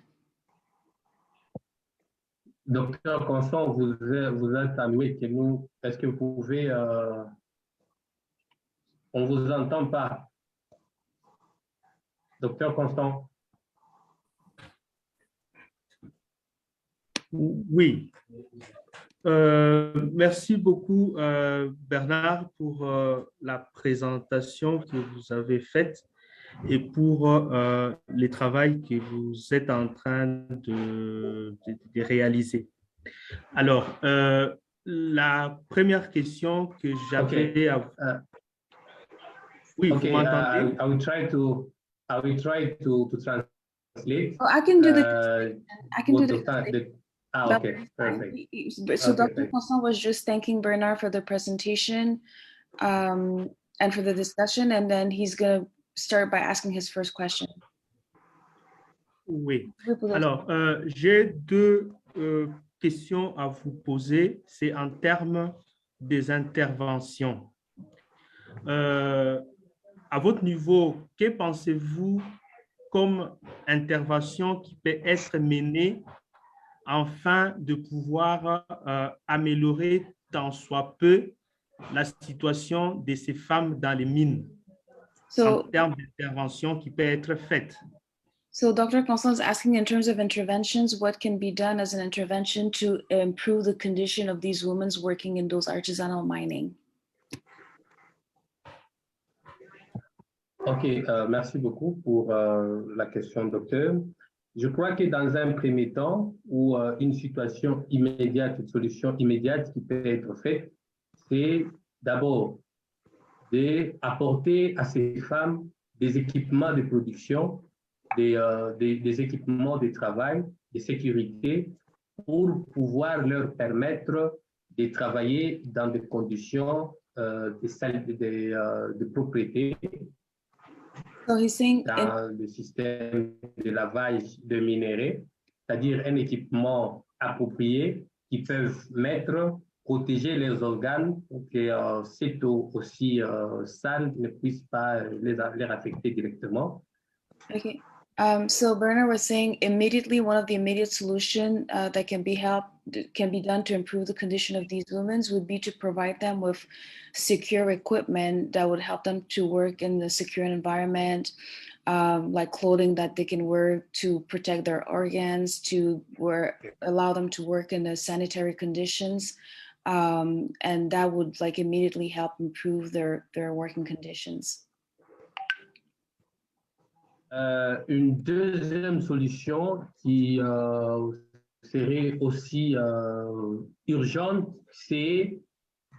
Docteur Constant, vous êtes unmuté. Est-ce que vous pouvez... on ne vous entend pas. Docteur Constant. Oui. Merci beaucoup, Bernard, pour la présentation que vous avez faite et pour le travail que vous êtes en train de réaliser. Alors, la première question que j'avais à vous... Oui, vous m'entendez? I will try to translate. Oh, I can do the translation. Okay, perfect. So Dr. Constant was just thanking Bernard for the presentation and for the discussion, and then he's going to start by asking his first question. Oui. Alors, j'ai deux questions à vous poser. C'est en termes des interventions. À votre niveau, que pensez-vous comme intervention qui peut être menée afin de pouvoir améliorer tant soit peu la situation de ces femmes dans les mines, en termes d'intervention qui peut être faite? So Dr. Constant is asking, in terms of interventions, what can be done as an intervention to improve the condition of these women working in those artisanal mining? Ok, merci beaucoup pour la question, docteur. Je crois que dans un premier temps, ou une situation immédiate, une solution immédiate qui peut être faite, c'est d'abord d'apporter à ces femmes des équipements de production, des équipements de travail, de sécurité, pour pouvoir leur permettre de travailler dans des conditions de propriété, so he's saying dans le système de lavage de minerais, c'est-à-dire un équipement approprié qu'ils peuvent mettre, protéger les organes pour que cette eau aussi sale ne puisse pas les affecter directement. Okay. So Bernard was saying immediately one of the immediate solution that can be done to improve the condition of these women would be to provide them with secure equipment that would help them to work in the secure environment, like clothing that they can wear to protect their organs, allow them to work in the sanitary conditions, and that would like immediately help improve their working conditions. Une deuxième solution qui serait aussi urgente, c'est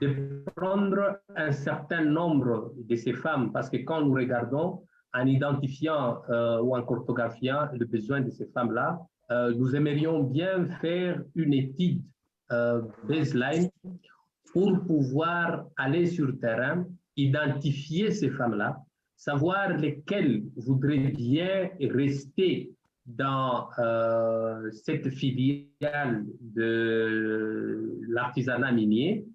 de prendre un certain nombre de ces femmes, parce que quand nous regardons, en identifiant ou en cartographiant le besoin de ces femmes-là, nous aimerions bien faire une étude baseline pour pouvoir aller sur le terrain, identifier ces femmes-là, savoir lesquelles voudraient bien rester dans cette filiale de l'artisanat minier,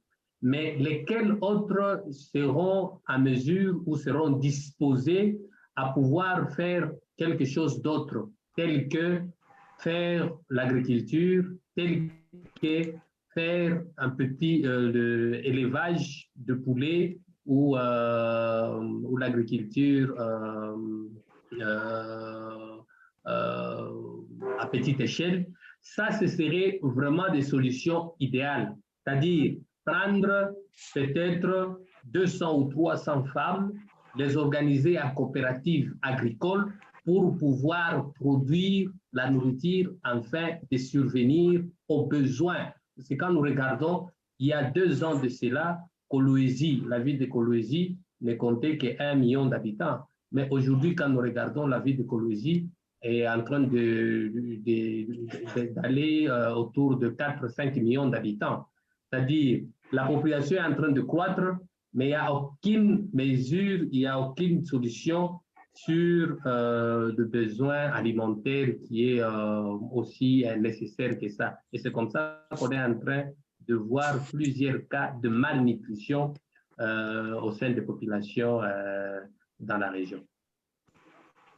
mais lesquelles autres seront à mesure ou seront disposées à pouvoir faire quelque chose d'autre, tel que faire l'agriculture, tel que faire un petit élevage de poulets ou l'agriculture à petite échelle. Ça, ce serait vraiment des solutions idéales. C'est-à-dire prendre peut-être 200 ou 300 femmes, les organiser en coopérative agricole pour pouvoir produire la nourriture afin de survenir aux besoins. Parce que quand nous regardons, il y a 2 ans de cela, Kolwezi, la ville de Kolwezi, ne comptait qu'1 million d'habitants. Mais aujourd'hui, quand nous regardons la ville de Kolwezi, est en train d'aller autour de 4-5 millions d'habitants. C'est-à-dire, la population est en train de croître, mais il n'y a aucune mesure, il n'y a aucune solution sur le besoin alimentaire qui est aussi nécessaire que ça. Et c'est comme ça qu'on est en train de voir plusieurs cas de malnutrition au sein des populations dans la région.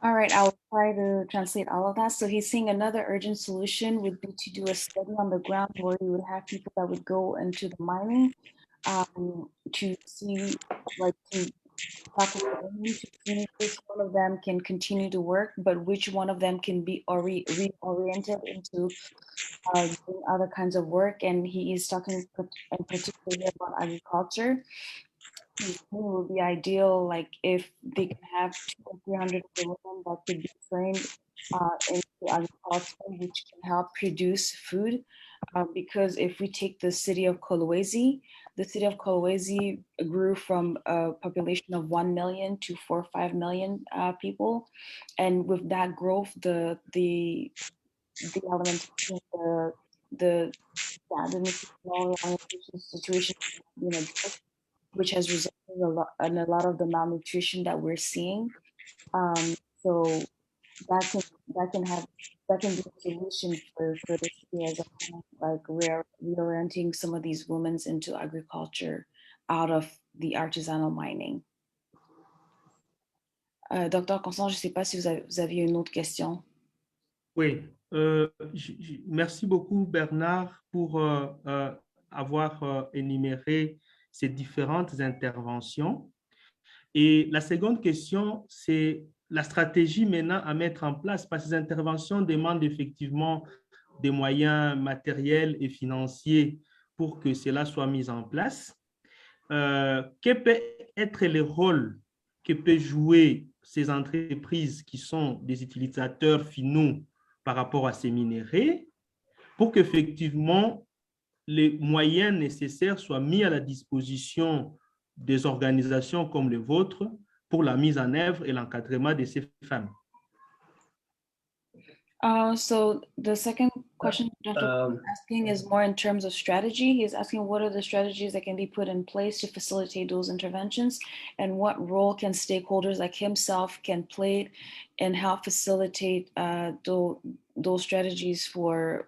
All right, I'll try to translate all of that. So he's saying another urgent solution would be to do a study on the ground where you would have people that would go into the mining to see, like, to talk to see which one of them can continue to work, but which one of them can be reoriented into doing other kinds of work. And he is talking in particular about agriculture. It would be ideal, like if they can have 200 or 300 women that could be trained into agriculture, which can help produce food. Because if we take the city of Kolwezi, the city of Kolwezi grew from a population of 1 million to 4 or 5 million people, and with that growth, the alimentation, the nutrition situation, which has resulted in a lot of the malnutrition that we're seeing. So that can be a solution for the city as a whole, like reorienting some of these women into agriculture out of the artisanal mining. Docteur Constant, je ne sais pas si vous aviez une autre question. Oui, merci beaucoup Bernard pour avoir énuméré ces différentes interventions. Et la seconde question, c'est la stratégie maintenant à mettre en place, parce que ces interventions demandent effectivement des moyens matériels et financiers pour que cela soit mis en place. Quel peut être le rôle que peuvent jouer ces entreprises qui sont des utilisateurs finaux par rapport à ces minéraux pour qu'effectivement les moyens nécessaires soient mis à la disposition des organisations comme les vôtres pour la mise en œuvre et l'encadrement de ces femmes? So the second question Dr. asking is more in terms of strategy. He's asking what are the strategies that can be put in place to facilitate those interventions, and what role can stakeholders like himself can play and help facilitate those strategies for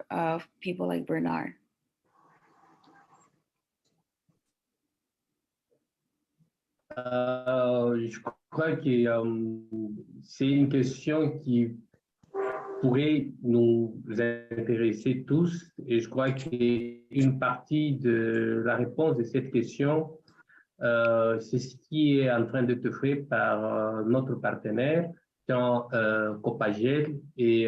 people like Bernard? Je crois que c'est une question qui pourrait nous intéresser tous, et je crois qu'une partie de la réponse de cette question, c'est ce qui est en train d'être fait par notre partenaire, Copagel et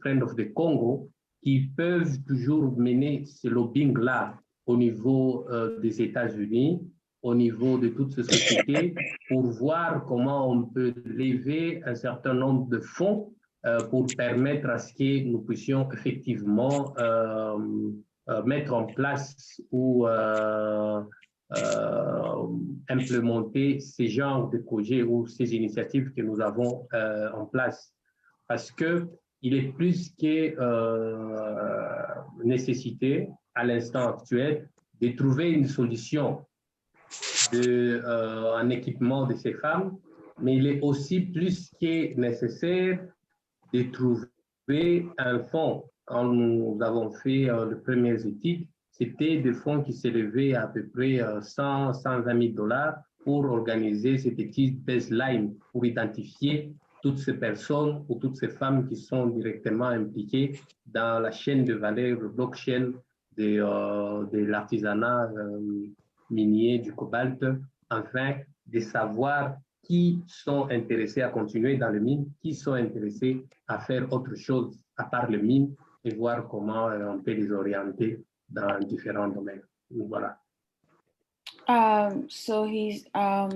Friend of the Congo, qui peuvent toujours mener ce lobbying-là au niveau des États-Unis, au niveau de toutes ces sociétés, pour voir comment on peut lever un certain nombre de fonds pour permettre à ce que nous puissions effectivement mettre en place ou implémenter ces genres de projets ou ces initiatives que nous avons en place. Parce qu'il est plus que nécessité à l'instant actuel de trouver une solution en équipement de ces femmes, mais il est aussi plus que nécessaire de trouver un fonds. Quand nous avons fait les premières études, c'était des fonds qui s'élevaient à peu près 120 000 $ pour organiser cette étude baseline, pour identifier toutes ces personnes ou toutes ces femmes qui sont directement impliquées dans la chaîne de valeur, le blockchain de l'artisanat minier du cobalt, afin de savoir qui sont intéressés à continuer dans le mine, qui sont intéressés à faire autre chose à part le mine, et voir comment on peut les orienter dans différents domaines. Voilà. So he's, yeah,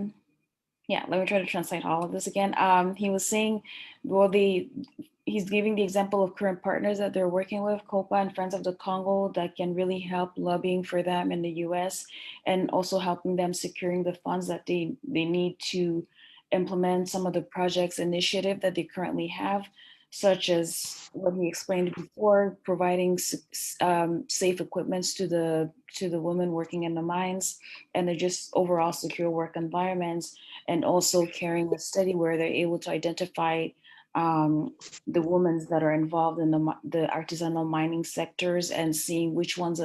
let me try to translate all of this again. He was saying, well, he's giving the example of current partners that they're working with, COPA and Friends of the Congo, that can really help lobbying for them in the US, and also helping them securing the funds that they need to implement some of the projects initiative that they currently have, such as what he explained before, providing safe equipments to the women working in the mines, and just overall secure work environments, and also carrying a study where they're able to identify the women that are involved in the artisanal mining sectors, and seeing which one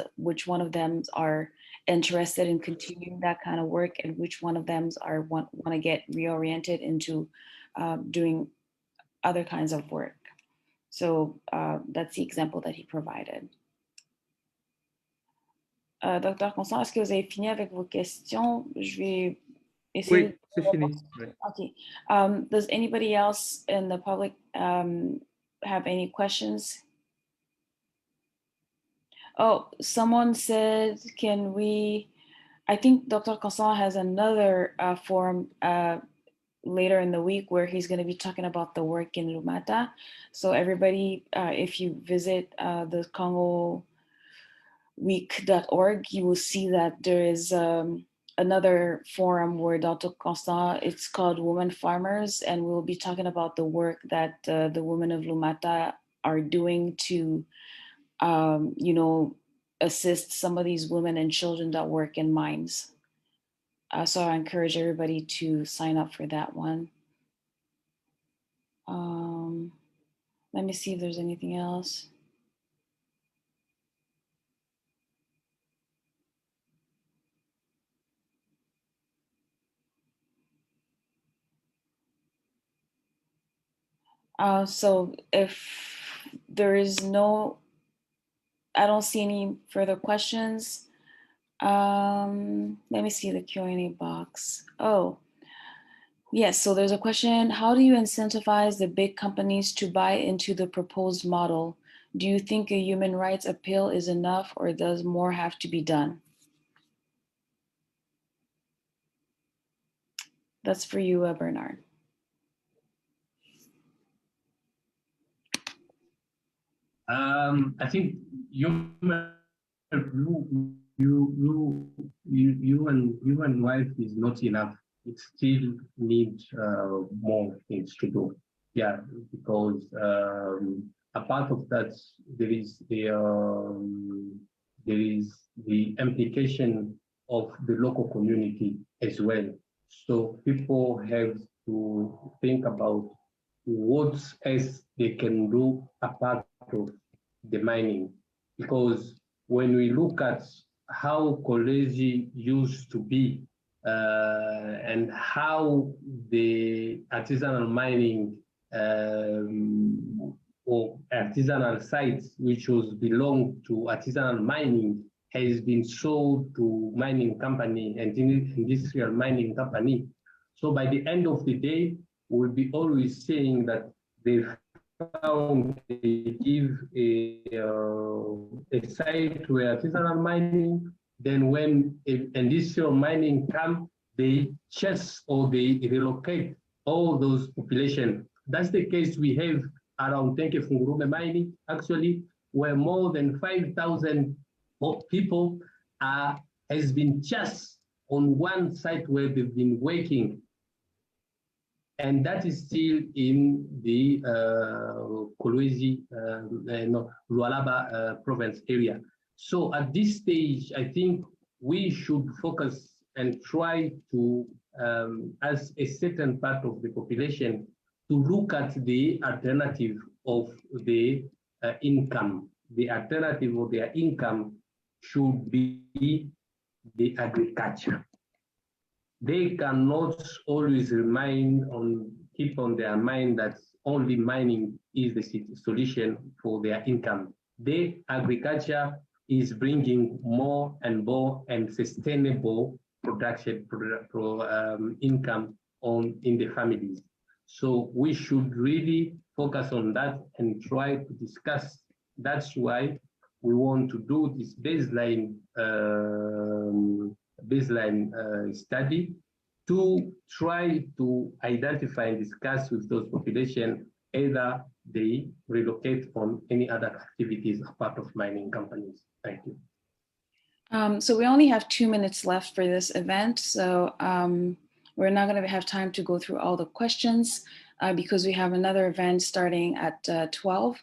of them are interested in continuing that kind of work, and which one of them want to get reoriented into doing other kinds of work. So that's the example that he provided. Dr. Constant, est-ce que vous avez fini avec vos questions? Je vais essayer. Oui, c'est fini. Oui. Okay. Does anybody else in the public have any questions? Oh, someone said, can we, I think Dr. Constant has another forum later in the week where he's going to be talking about the work in Lumata. So everybody, if you visit the CongoWeek.org, you will see that there is another forum where Dr. Constant, it's called Women Farmers, and we'll be talking about the work that the women of Lumata are doing to, assist some of these women and children that work in mines. So I encourage everybody to sign up for that one. Let me see if there's anything else. So if there is I don't see any further questions. Let me see the Q&A box. Oh, yes, so there's a question. How do you incentivize the big companies to buy into the proposed model? Do you think a human rights appeal is enough, or does more have to be done? That's for you, Bernard. I think you and wife is not enough. It still needs more things to do. Yeah, because a part of that, there is the implication of the local community as well. So people have to think about what else they can do apart of the mining. Because when we look at how Kolwezi used to be and how the artisanal mining or artisanal sites, which was belonged to artisanal mining, has been sold to mining company and industrial mining company. So by the end of the day, we'll be always saying that they found they give a site where artisanal mining, then when industrial mining come, they chase or they relocate all those population. That's the case we have around Tenke Fungurume mining, actually, where more than 5,000 people has been just on one site where they've been working. And that is still in the Kolwezi, Lualaba province area. So at this stage, I think we should focus and try to, as a certain part of the population, to look at the alternative of the income. The alternative of their income should be the agriculture. They cannot always keep on their mind that only mining is the solution for their income. The agriculture is bringing more and more and sustainable production income in the families. So we should really focus on that and try to discuss. That's why we want to do this baseline study to try to identify and discuss with those populations, either they relocate on any other activities as part of mining companies. Thank you. So we only have 2 minutes left for this event. So we're not going to have time to go through all the questions because we have another event starting at 12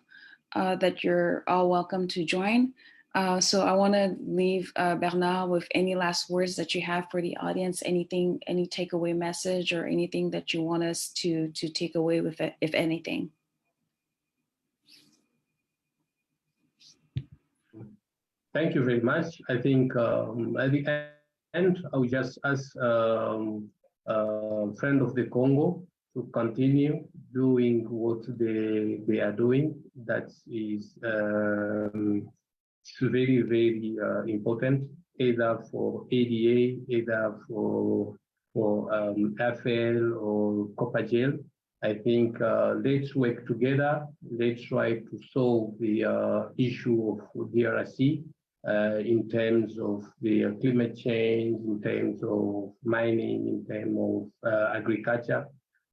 that you're all welcome to join. So I want to leave Bernard with any last words that you have for the audience, anything, any takeaway message or anything that you want us to take away with it, if anything. Thank you very much. I think at the end, I will just ask friend of the Congo to continue doing what they are doing. That is very, very important, either for ADA, either for FL or copper gel. I think let's work together. Let's try to solve the issue of DRC in terms of the climate change, in terms of mining, in terms of agriculture.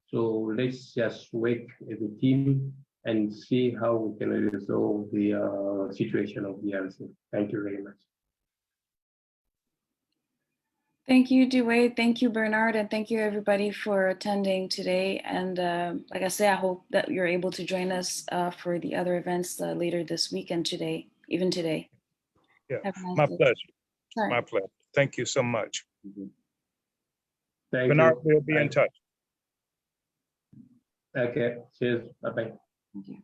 So let's just work as a team and see how we can resolve the situation of DRC. Thank you very much. Thank you, Dewey. Thank you, Bernard. And thank you, everybody, for attending today. And like I say, I hope that you're able to join us for the other events later this week and today, even today. Yeah, Nice my day. pleasure. Sorry. My pleasure. Thank you so much. Thank Benard, you. we'll be in touch. Okay, cheers. Bye-bye. Thank you.